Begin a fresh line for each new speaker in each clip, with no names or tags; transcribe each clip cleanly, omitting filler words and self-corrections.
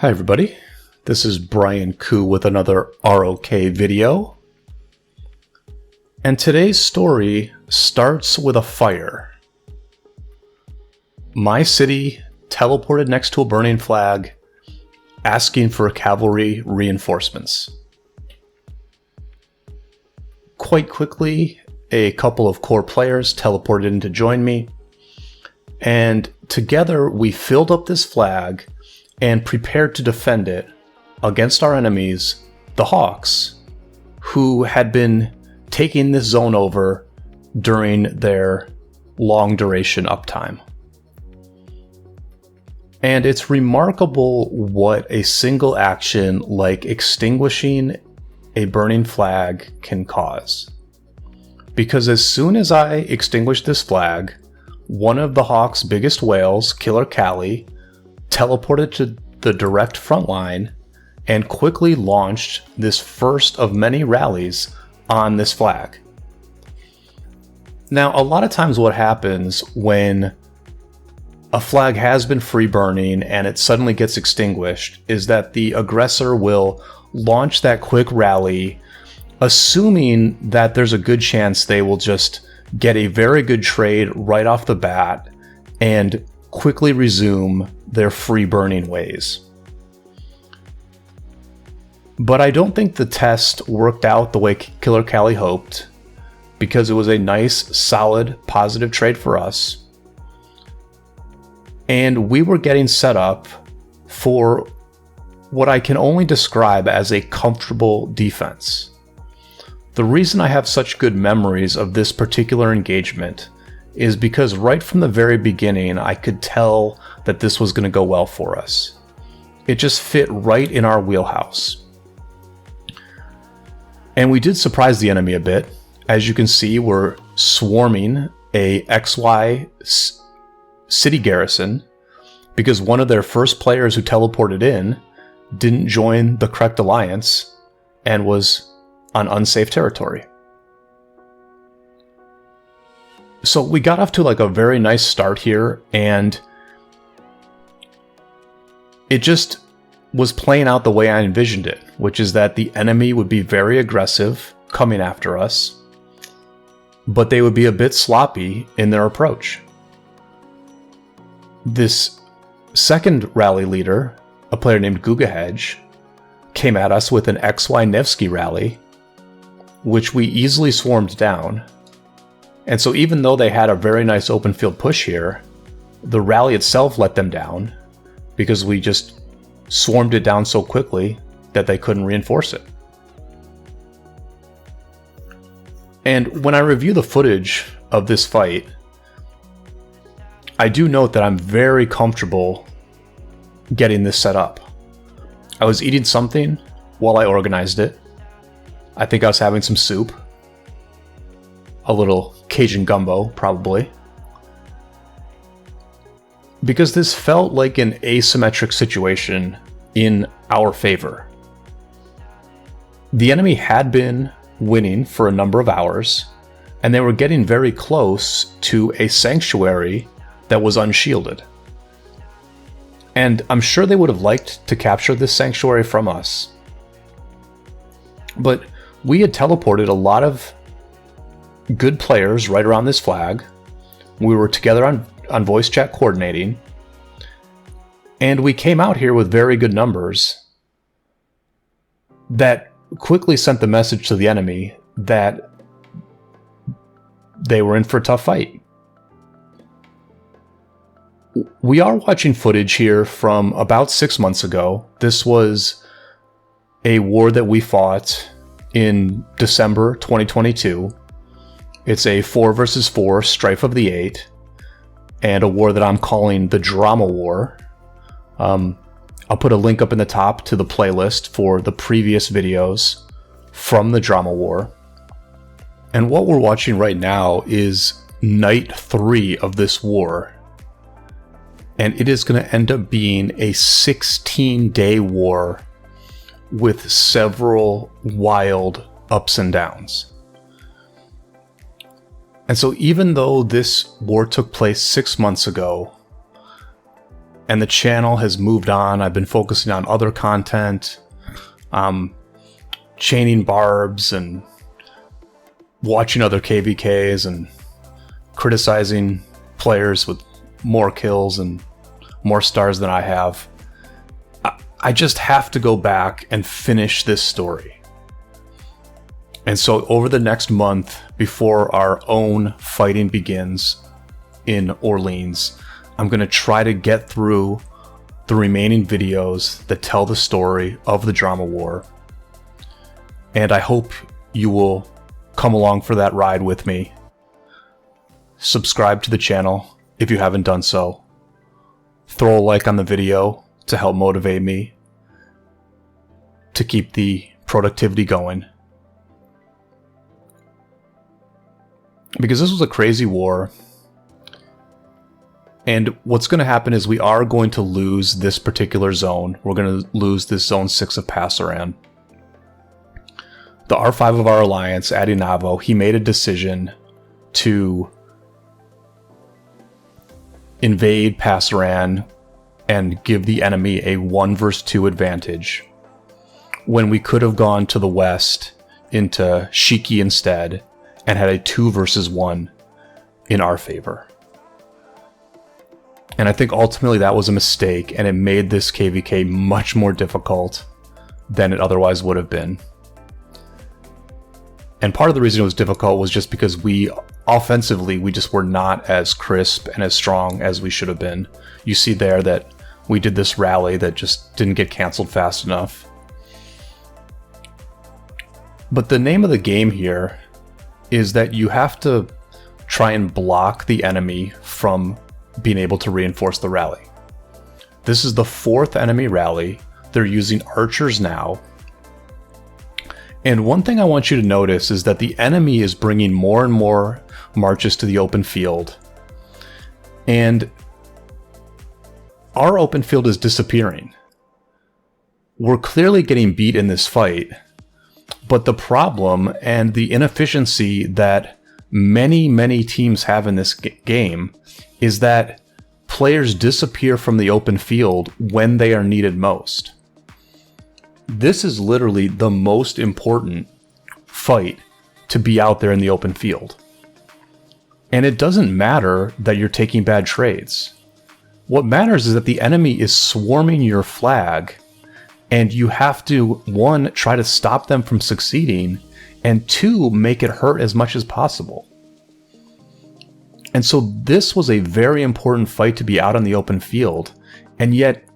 Hi everybody, this is Brian Koo with another ROK video. And today's story starts with a fire. My city teleported next to a burning flag, asking for cavalry reinforcements. Quite quickly, a couple of core players teleported in to join me, and together we filled up this flag and prepared to defend it against our enemies, the Hawks, who had been taking this zone over during their long duration uptime. And it's remarkable what a single action like extinguishing a burning flag can cause. Because as soon as I extinguished this flag, one of the Hawks' biggest whales, KvK, teleported to the direct front line and quickly launched this first of many rallies on this flag. Now, a lot of times what happens when a flag has been free burning and it suddenly gets extinguished is that the aggressor will launch that quick rally, assuming that there's a good chance they will just get a very good trade right off the bat and quickly resume their free burning ways. But I don't think the test worked out the way KvK hoped, because it was a nice, solid, positive trade for us. And we were getting set up for what I can only describe as a comfortable defense. The reason I have such good memories of this particular engagement is because right from the very beginning, I could tell that this was going to go well for us. It just fit right in our wheelhouse. And we did surprise the enemy a bit. As you can see, we're swarming a XY city garrison because one of their first players who teleported in didn't join the correct alliance and was on unsafe territory. So we got off to like a very nice start here, and it just was playing out the way I envisioned it, which is that the enemy would be very aggressive coming after us, but they would be a bit sloppy in their approach. This second rally leader, a player named KvK, came at us with an XY Nevsky rally, which we easily swarmed down. And so even though they had a very nice open field push here, the rally itself let them down because we just swarmed it down so quickly that they couldn't reinforce it. And when I review the footage of this fight, I do note that I'm very comfortable getting this set up. I was eating something while I organized it. I think I was having some soup. A little Cajun gumbo, probably. Because this felt like an asymmetric situation in our favor. The enemy had been winning for a number of hours, and they were getting very close to a sanctuary that was unshielded. And I'm sure they would have liked to capture this sanctuary from us. But we had teleported a lot of good players right around this flag. We were together on voice chat coordinating, and we came out here with very good numbers that quickly sent the message to the enemy that they were in for a tough fight. We are watching footage here from about 6 months ago. This was a war that we fought in December 2022. It's a 4 versus 4 Strife of the Eight, and a war that I'm calling the Drama War. I'll put a link up in the top to the playlist for the previous videos from the Drama War. And what we're watching right now is night 3 of this war. And it is going to end up being a 16-day war with several wild ups and downs. And, And so even though this war took place 6 months ago, and the channel has moved on. I've been focusing on other content, chaining barbs and watching other KvKs and criticizing players with more kills and more stars than I have. I just have to go back and finish this story. And so over the next month, before our own fighting begins in Orleans, I'm going to try to get through the remaining videos that tell the story of the drama war. And I hope you will come along for that ride with me. Subscribe to the channel if you haven't done so. Throw a like on the video to help motivate me to keep the productivity going. Because this was a crazy war. And what's going to happen is we are going to lose this particular zone. We're going to lose this zone 6 of Passaran. The R5 of our alliance, Adinavo, he made a decision to invade Passaran and give the enemy a 1 versus 2 advantage, when we could have gone to the west into Shiki instead and had a 2 versus 1 in our favor. And I think ultimately that was a mistake, and it made this KvK much more difficult than it otherwise would have been. And part of the reason it was difficult was just because offensively, we just were not as crisp and as strong as we should have been. You see there that we did this rally that just didn't get canceled fast enough. But the name of the game here is that you have to try and block the enemy from being able to reinforce the rally. This is the 4th enemy rally. They're using archers now. And one thing I want you to notice is that the enemy is bringing more and more marches to the open field. And our open field is disappearing. We're clearly getting beat in this fight, but the problem and the inefficiency that many teams have in this game is that players disappear from the open field when they are needed most. This is literally the most important fight to be out there in the open field. And it doesn't matter that you're taking bad trades. What matters is that the enemy is swarming your flag, and you have to, 1, try to stop them from succeeding, and 2, make it hurt as much as possible. And so this was a very important fight to be out on the open field, and yet,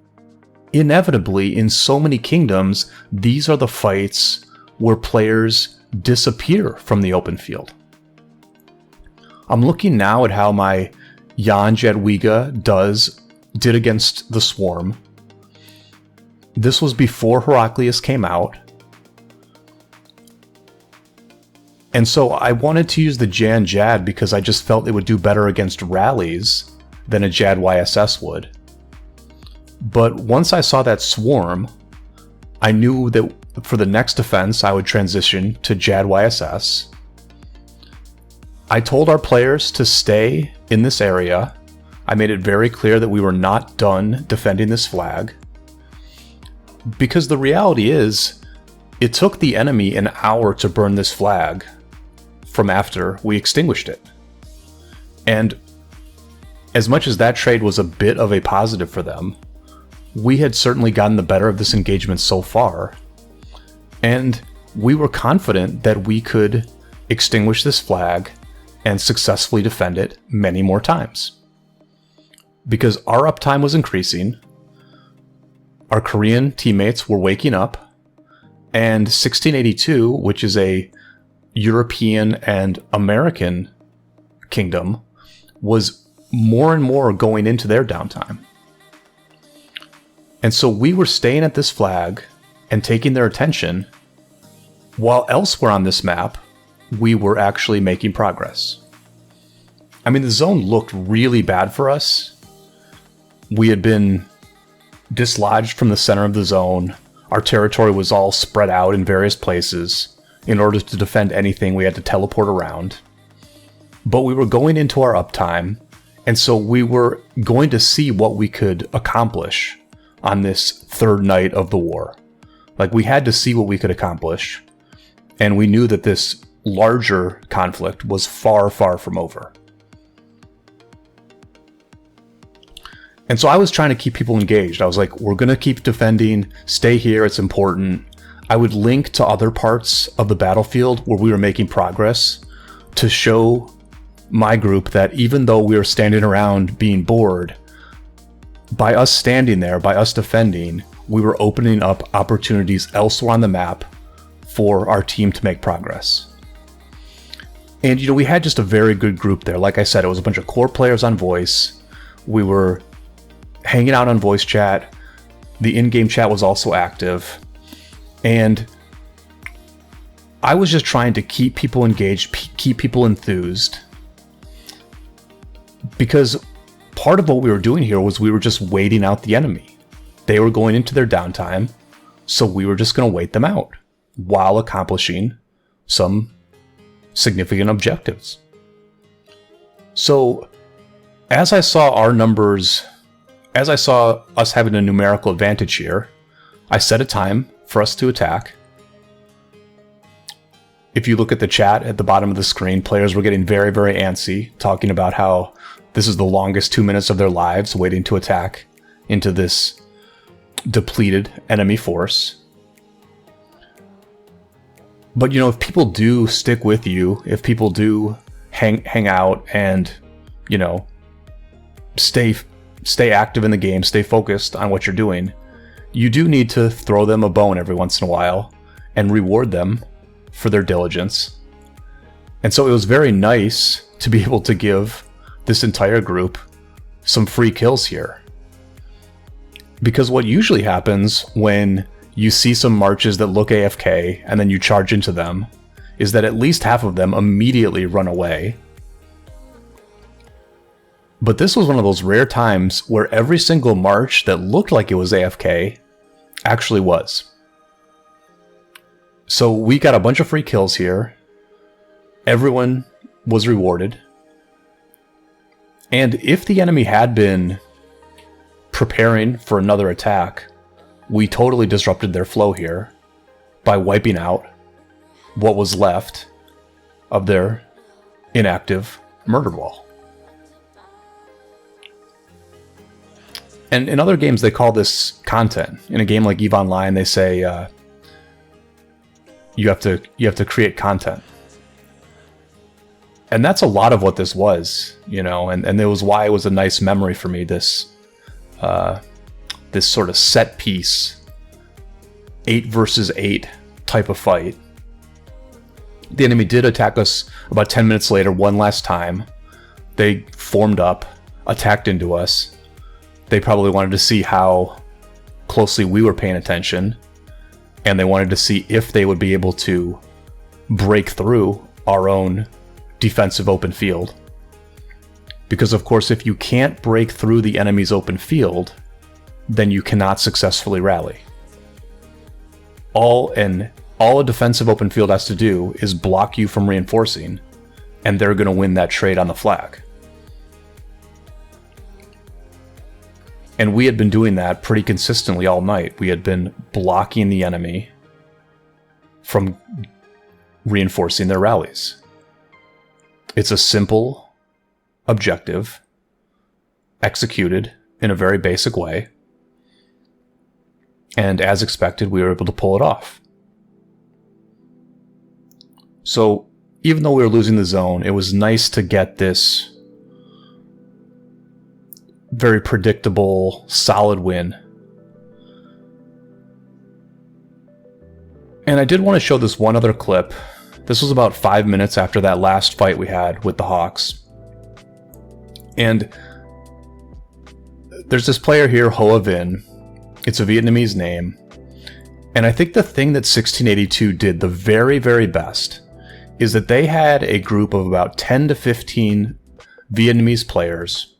inevitably, in so many kingdoms, these are the fights where players disappear from the open field. I'm looking now at how my Jan Jadwiga did against the Swarm. This was before Heraclius came out. And so I wanted to use the Jan Jad because I just felt it would do better against rallies than a Jad YSS would. But once I saw that Swarm, I knew that for the next defense I would transition to Jad YSS. I told our players to stay in this area. I made it very clear that we were not done defending this flag. Because the reality is, it took the enemy an hour to burn this flag from after we extinguished it. And as much as that trade was a bit of a positive for them, we had certainly gotten the better of this engagement so far. And we were confident that we could extinguish this flag and successfully defend it many more times. Because our uptime was increasing, our Korean teammates were waking up, and 1682, which is a European and American kingdom, was more and more going into their downtime. And so we were staying at this flag and taking their attention, while elsewhere on this map, we were actually making progress. I mean, the zone looked really bad for us. We had been dislodged from the center of the zone. Our territory was all spread out in various places. In order to defend anything, we had to teleport around. But we were going into our uptime, And so we were going to see what we could accomplish on this third night of the war. Like, we had to see what we could accomplish. And we knew that this larger conflict was far, far from over. And so I was trying to keep people engaged. I was like, we're going to keep defending, stay here, it's important. I would link to other parts of the battlefield where we were making progress to show my group that even though we were standing around being bored, by us standing there, by us defending, we were opening up opportunities elsewhere on the map for our team to make progress. And, we had just a very good group there. Like I said, it was a bunch of core players on voice. We were hanging out on voice chat. The in-game chat was also active. And I was just trying to keep people engaged, keep people enthused. Because part of what we were doing here was we were just waiting out the enemy. They were going into their downtime, so we were just going to wait them out while accomplishing some significant objectives. So as I saw our numbers, as I saw us having a numerical advantage here, I set a time for us to attack. If you look at the chat at the bottom of the screen, players were getting very, very antsy, talking about how this is the longest 2 minutes of their lives waiting to attack into this depleted enemy force. But if people do stick with you, if people do hang out and stay active in the game, stay focused on what you're doing, you do need to throw them a bone every once in a while and reward them for their diligence. And so it was very nice to be able to give this entire group some free kills here. Because what usually happens when you see some marches that look AFK and then you charge into them is that at least half of them immediately run away. But this was one of those rare times where every single march that looked like it was AFK actually was. So we got a bunch of free kills here. Everyone was rewarded. And if the enemy had been preparing for another attack, we totally disrupted their flow here by wiping out what was left of their inactive murder wall. And in other games, they call this content. In a game like EVE Online, they say you have to create content. And that's a lot of what this was, and it was why it was a nice memory for me, this sort of set piece, 8 versus 8 type of fight. The enemy did attack us about 10 minutes later, one last time. They formed up, attacked into us. They probably wanted to see how closely we were paying attention, and they wanted to see if they would be able to break through our own defensive open field. Because of course, if you can't break through the enemy's open field, then you cannot successfully rally. All a defensive open field has to do is block you from reinforcing, and they're going to win that trade on the flag. And we had been doing that pretty consistently all night. We had been blocking the enemy from reinforcing their rallies. It's a simple objective, executed in a very basic way. And as expected, we were able to pull it off. So even though we were losing the zone, it was nice to get this very predictable, solid win. And I did want to show this one other clip. This was about 5 minutes after that last fight we had with the Hawks. And there's this player here, Hoa Vinh. It's a Vietnamese name. And I think the thing that 1682 did the very, very best is that they had a group of about 10 to 15 Vietnamese players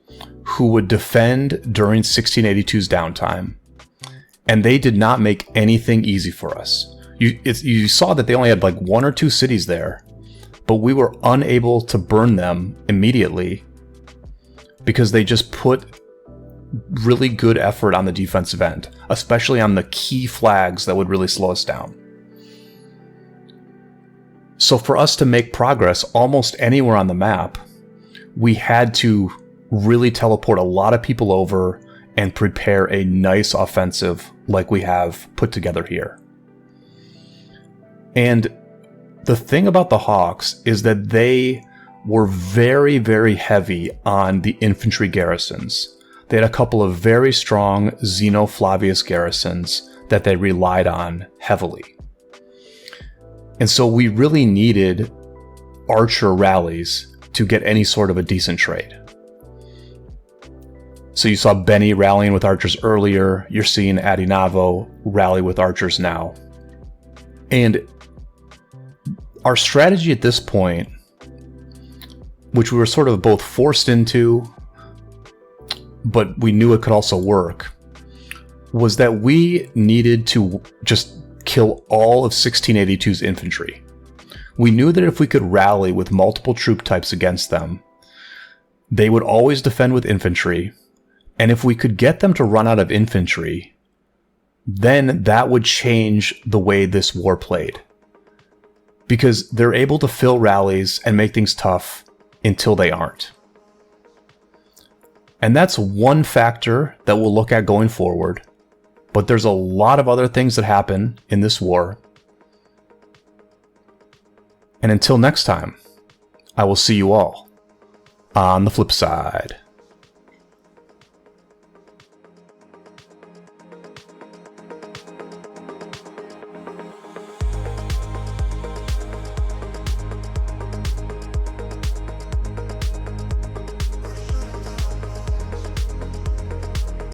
who would defend during 1682's downtime. And they did not make anything easy for us. You saw that they only had like 1 or 2 cities there, but we were unable to burn them immediately because they just put really good effort on the defensive end, especially on the key flags that would really slow us down. So for us to make progress almost anywhere on the map, we had to really teleport a lot of people over and prepare a nice offensive like we have put together here. And the thing about the Hawks is that they were very, very heavy on the infantry garrisons. They had a couple of very strong Zeno Flavius garrisons that they relied on heavily. And so we really needed archer rallies to get any sort of a decent trade. So you saw Benny rallying with archers earlier. You're seeing Adinavo rally with archers now. And our strategy at this point, which we were sort of both forced into, but we knew it could also work, was that we needed to just kill all of 1682's infantry. We knew that if we could rally with multiple troop types against them, they would always defend with infantry, and if we could get them to run out of infantry, then that would change the way this war played. Because they're able to fill rallies and make things tough until they aren't. And that's one factor that we'll look at going forward. But there's a lot of other things that happen in this war. And until next time, I will see you all on the flip side.